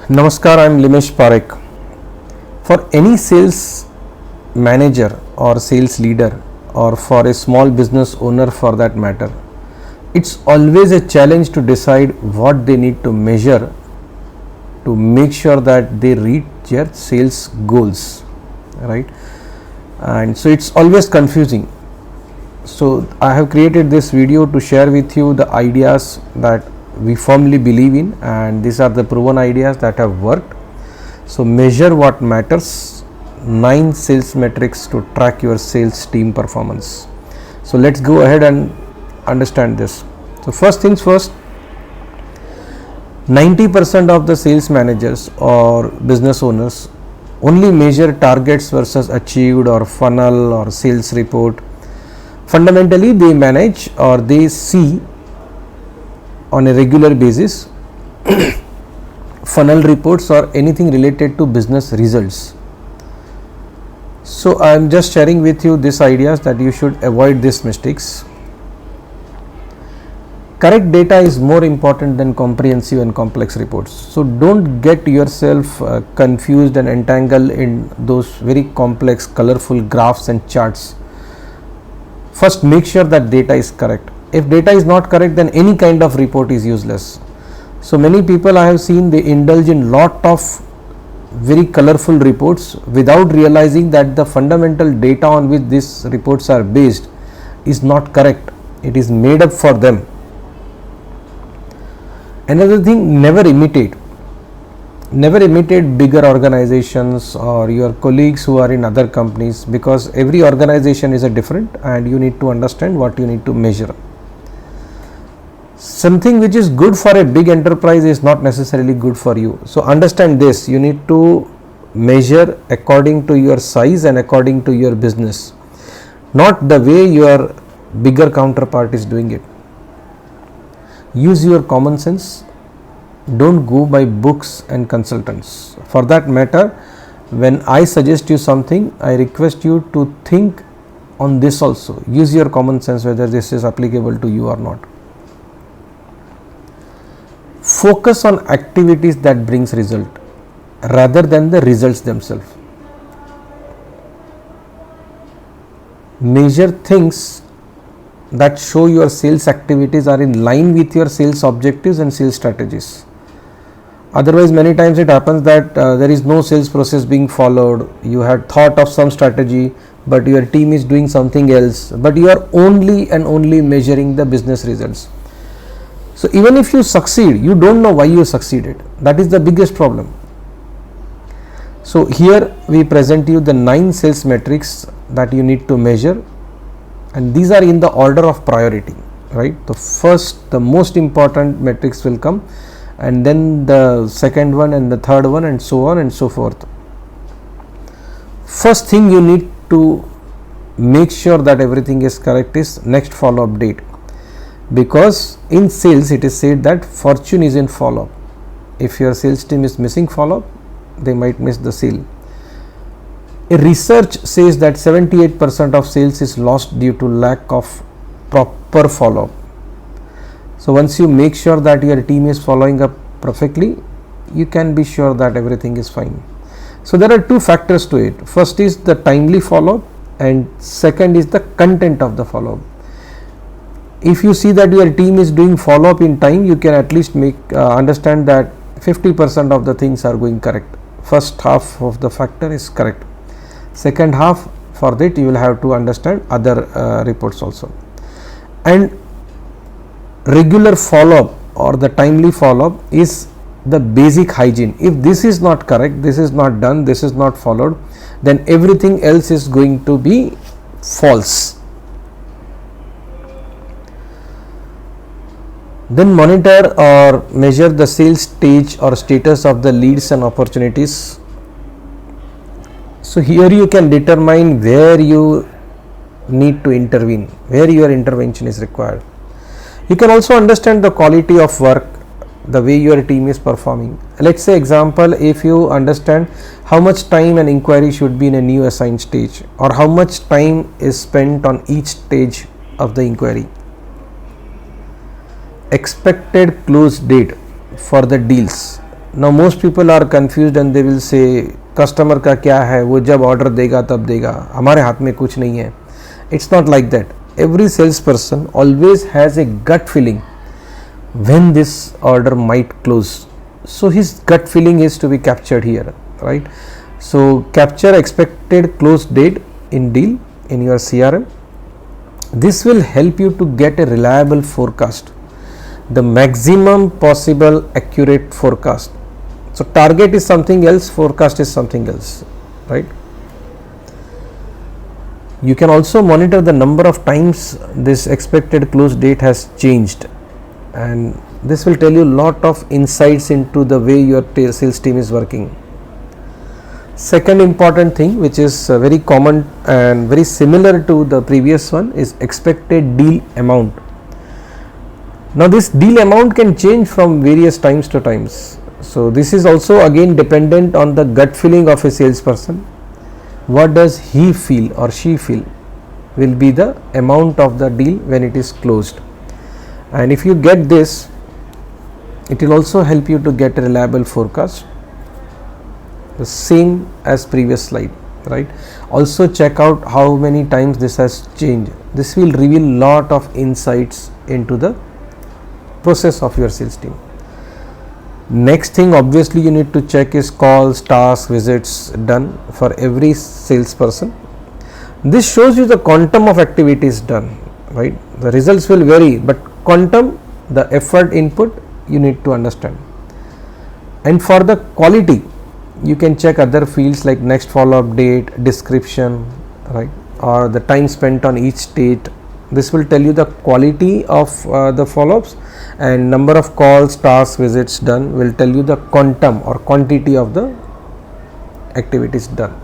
Namaskar, I am Limesh Parekh. For any sales manager or sales leader, or for a small business owner for that matter, it's always a challenge to decide what they need to measure to make sure that they reach their sales goals, right? And so it's always confusing. So I have created this video to share with you the ideas that we firmly believe in, and these are the proven ideas that have worked. So measure what matters, 9 sales metrics to track your sales team performance. So let's go ahead and understand this. So first things first, 90% of the sales managers or business owners only measure targets versus achieved or funnel or sales report. Fundamentally, they manage or they see on a regular basis funnel reports or anything related to business results. So I am just sharing with you these ideas that you should avoid these mistakes. Correct data is more important than comprehensive and complex reports. So don't get yourself confused and entangled in those very complex, colorful graphs and charts. First, make sure that data is correct. If data is not correct, then any kind of report is useless. So many people I have seen, they indulge in lot of very colorful reports without realizing that the fundamental data on which these reports are based is not correct. It is made up for them. Another thing, never imitate bigger organizations or your colleagues who are in other companies, because every organization is a different and you need to understand what you need to measure. Something which is good for a big enterprise is not necessarily good for you. So understand this, you need to measure according to your size and according to your business, not the way your bigger counterpart is doing it. Use your common sense. Don't go by books and consultants. For that matter, when I suggest you something, I request you to think on this also. Use your common sense whether this is applicable to you or not. Focus on activities that brings result rather than the results themselves. Measure things that show your sales activities are in line with your sales objectives and sales strategies. Otherwise, many times it happens that there is no sales process being followed. You had thought of some strategy, but your team is doing something else, but you are only and only measuring the business results. So even if you succeed, you don't know why you succeeded. That is the biggest problem. So here we present you the 9 sales metrics that you need to measure, and these are in the order of priority, right? The most important metrics will come, and then the second one and the third one, and so on and so forth. First thing you need to make sure that everything is correct is next follow-up date, because in sales it is said that fortune is in follow-up. If your sales team is missing follow-up, they might miss the sale. A research says that 78% of sales is lost due to lack of proper follow-up. So once you make sure that your team is following up perfectly, you can be sure that everything is fine. So there are 2 factors to it. First is the timely follow-up, and second is the content of the follow-up. If you see that your team is doing follow-up in time, you can at least understand that 50% of the things are going correct. First half of the factor is correct. Second half, for that you will have to understand other reports also. And regular follow-up or the timely follow-up is the basic hygiene. If this is not correct, this is not done, this is not followed, then everything else is going to be false. Then monitor or measure the sales stage or status of the leads and opportunities. So here you can determine where you need to intervene, where your intervention is required. You can also understand the quality of work, the way your team is performing. Let's say example, if you understand how much time an inquiry should be in a new assigned stage, or how much time is spent on each stage of the inquiry. Expected close date for the deals, Now most people are confused and they will say customer का क्या है, वो जब order देगा तब देगा, हमारे हाथ में कुछ नहीं है. It's not like that. Every salesperson always has a gut feeling when this order might close. So his gut feeling is to be captured here, right? So capture expected close date in deal in your CRM. This will help you to get a reliable forecast, the maximum possible accurate forecast. So target is something else, forecast is something else, right? You can also monitor the number of times this expected close date has changed, and this will tell you a lot of insights into the way your sales team is working. Second important thing, which is very common and very similar to the previous one, is expected deal amount. Now this deal amount can change from various times to times. So this is also again dependent on the gut feeling of a salesperson. What does he feel or she feel will be the amount of the deal when it is closed. And if you get this, it will also help you to get a reliable forecast, the same as previous slide, right? Also check out how many times this has changed. This will reveal lot of insights into the process of your sales team. Next thing obviously you need to check is calls, tasks, visits done for every salesperson. This shows you the quantum of activities done, right? The results will vary, but quantum, the effort input, you need to understand. And for the quality, you can check other fields like next follow-up date, description, right, or the time spent on each state. This will tell you the quality of the follow-ups, and number of calls, tasks, visits done will tell you the quantum or quantity of the activities done.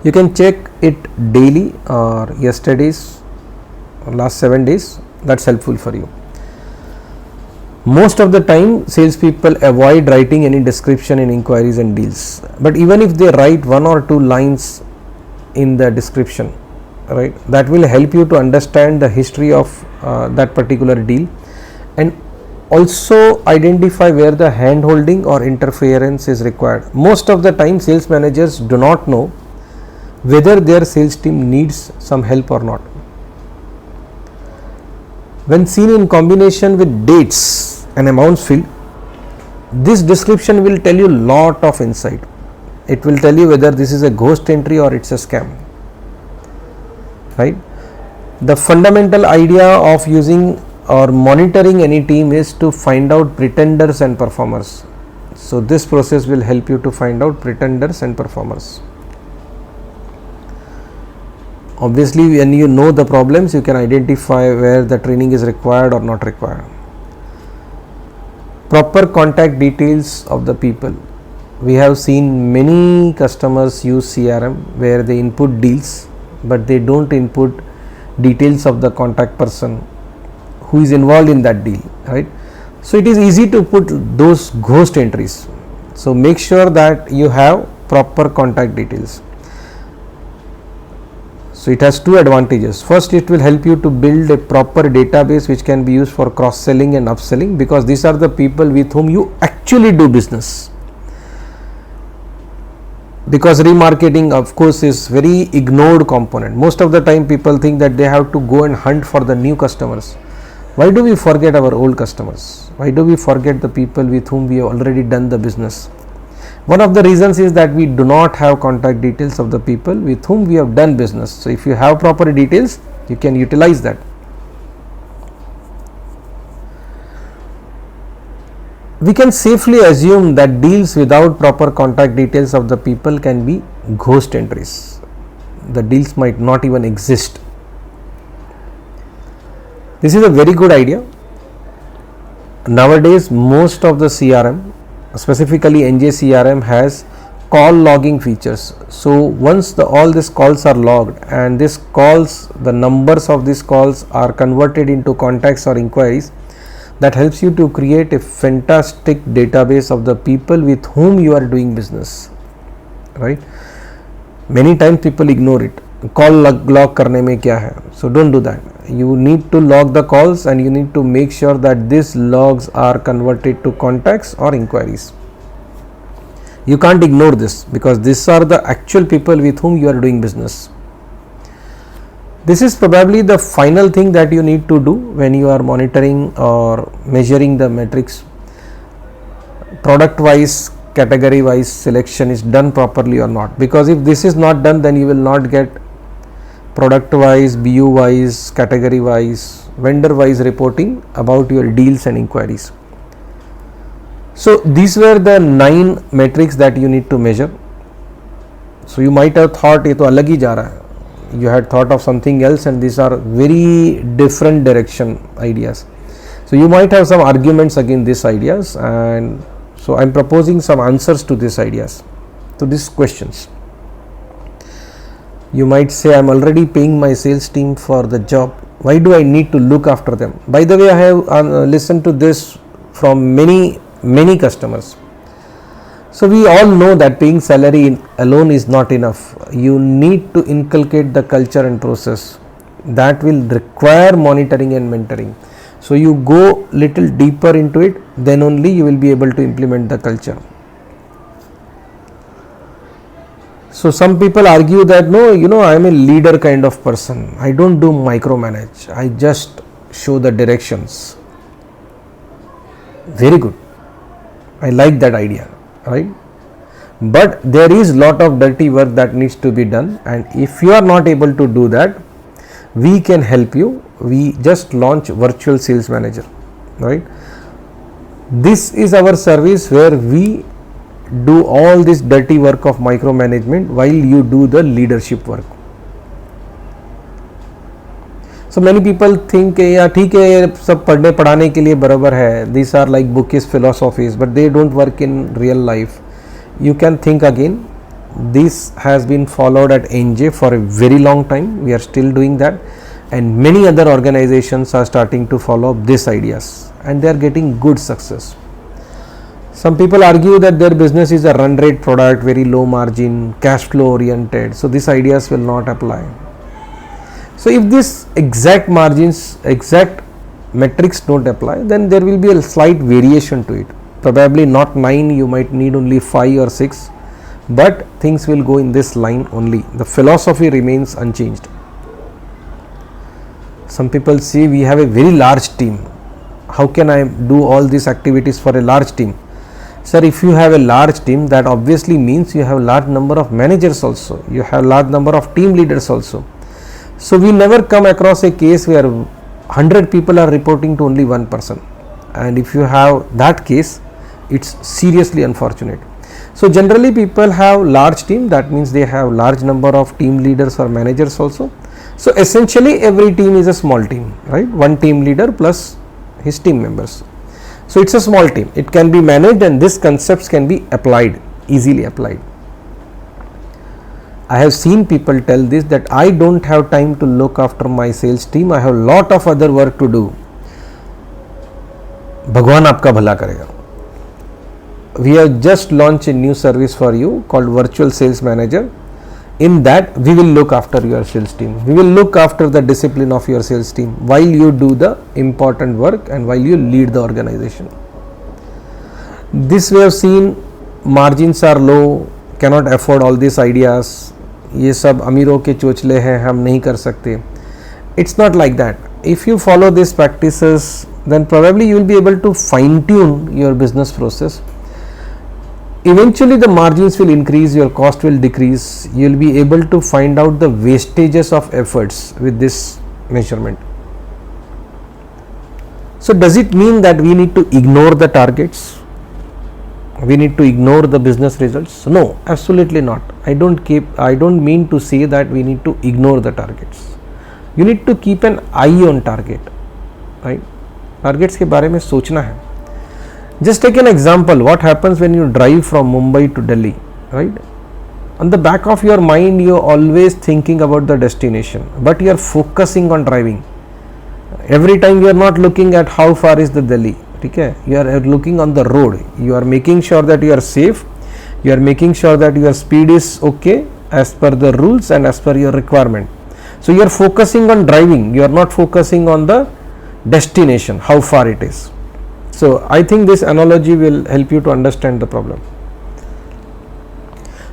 You can check it daily or yesterday's or last 7 days. That's helpful for you. Most of the time salespeople avoid writing any description in inquiries and deals, but even if they write 1 or 2 lines in the description, right, that will help you to understand the history of that particular deal, and also identify where the hand holding or interference is required. Most of the time sales managers do not know whether their sales team needs some help or not. When seen in combination with dates and amounts filled, this description will tell you lot of insight. It will tell you whether this is a ghost entry or it's a scam, right? The fundamental idea of using or monitoring any team is to find out pretenders and performers. So this process will help you to find out pretenders and performers. Obviously when you know the problems, you can identify where the training is required or not required. Proper contact details of the people. We have seen many customers use CRM where they input deals, but they don't input details of the contact person who is involved in that deal, right? So it is easy to put those ghost entries. So make sure that you have proper contact details. So it has 2 advantages. First, it will help you to build a proper database which can be used for cross selling and upselling, because these are the people with whom you actually do business. Because remarketing of course is very ignored component. Most of the time people think that they have to go and hunt for the new customers. Why do we forget our old customers? Why do we forget the people with whom we have already done the business? One of the reasons is that we do not have contact details of the people with whom we have done business. So if you have proper details, you can utilize that. We can safely assume that deals without proper contact details of the people can be ghost entries. The deals might not even exist. This is a very good idea. Nowadays, most of the CRM, specifically NJ CRM, has call logging features. So once all these calls are logged, and these calls, the numbers of these calls are converted into contacts or inquiries, that helps you to create a fantastic database of the people with whom you are doing business, right? Many times people ignore it. Call log करने में क्या है. So don't do that. You need to log the calls and you need to make sure that these logs are converted to contacts or inquiries. You can't ignore this because these are the actual people with whom you are doing business. This is probably the final thing that you need to do when you are monitoring or measuring the metrics. Product wise, category wise selection is done properly or not, because if this is not done, then you will not get product wise, BU wise, category wise, vendor wise reporting about your deals and inquiries. So these were the 9 metrics that you need to measure. So you might have thought ये तो अलग ही जा रहा है. You had thought of something else, and these are very different direction ideas. So you might have some arguments against these ideas, and so I am proposing some answers to these ideas, to these questions. You might say, I am already paying my sales team for the job. Why do I need to look after them? By the way, I have listened to this from many customers. So we all know that paying salary alone is not enough. You need to inculcate the culture and process that will require monitoring and mentoring. So you go little deeper into it, then only you will be able to implement the culture. So some people argue that no, I am a leader kind of person. I don't do micromanage. I just show the directions. Very good. I like that idea, right? But there is lot of dirty work that needs to be done, and if you are not able to do that, we can help you. We just launch virtual sales manager, right? This is our service where we do all this dirty work of micromanagement while you do the leadership work. So many people think या ठीक है ये सब पढ़ने पढ़ाने के लिए बराबर है. These are like bookish philosophies, but they don't work in real life. You can think again. This has been followed at NJ for a very long time. We are still doing that, and many other organizations are starting to follow these ideas, and they are getting good success. Some people argue that their business is a run rate product, very low margin, cash flow oriented. So these ideas will not apply. So if this exact margins, exact metrics don't apply, then there will be a slight variation to it. Probably not 9, you might need only 5 or 6, but things will go in this line only. The philosophy remains unchanged. Some people say we have a very large team. How can I do all these activities for a large team? Sir, if you have a large team, that obviously means you have a large number of managers also. You have a large number of team leaders also. So we never come across a case where 100 people are reporting to only one person. And if you have that case, it's seriously unfortunate. So generally people have large team, that means they have large number of team leaders or managers also. So essentially every team is a small team, right? One team leader plus his team members. So it's a small team. It can be managed, and these concepts can be applied, easily applied. I have seen people tell this, that I don't have time to look after my sales team. I have a lot of other work to do. भगवान आपका भला करेगा. We have just launched a new service for you called Virtual Sales Manager. In that, we will look after your sales team. We will look after the discipline of your sales team while you do the important work and while you lead the organization. This we have seen, margins are low, cannot afford all these ideas. ये सब अमीरों के चोचले हैं, हम नहीं कर सकते. It's not like that. If you follow these practices, then probably you will be able to fine tune your business process. Eventually the margins will increase, your cost will decrease. You will be able to find out the wastages of efforts with this measurement. So does it mean that we need to ignore the targets? We need to ignore the business results? No, absolutely not. I don't mean to say that we need to ignore the targets. You need to keep an eye on target, right? Targets के बारे में सोचना है. Just take an example. What happens when you drive from Mumbai to Delhi, right? On the back of your mind, you are always thinking about the destination, but you are focusing on driving. Every time you are not looking at how far is the Delhi. Okay? You are looking on the road. You are making sure that you are safe. You are making sure that your speed is okay, as per the rules and as per your requirement. So you are focusing on driving, you are not focusing on the destination, how far it is. So I think this analogy will help you to understand the problem.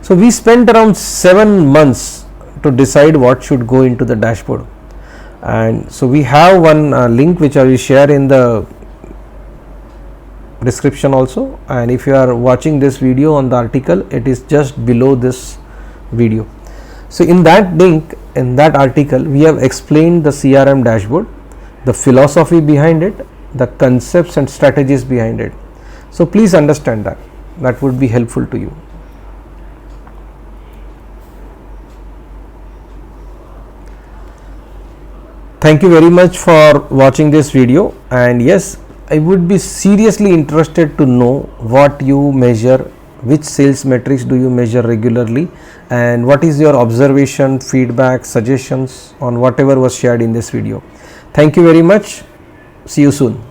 So we spent around 7 months to decide what should go into the dashboard, and so we have one link which I will share in the description also, and if you are watching this video on the article, it is just below this video. So in that link, in that article, we have explained the CRM dashboard, the philosophy behind it, the concepts and strategies behind it. So please understand that, that would be helpful to you. Thank you very much for watching this video, and yes, I would be seriously interested to know what you measure, which sales metrics do you measure regularly, and what is your observation, feedback, suggestions on whatever was shared in this video. Thank you very much. See you soon.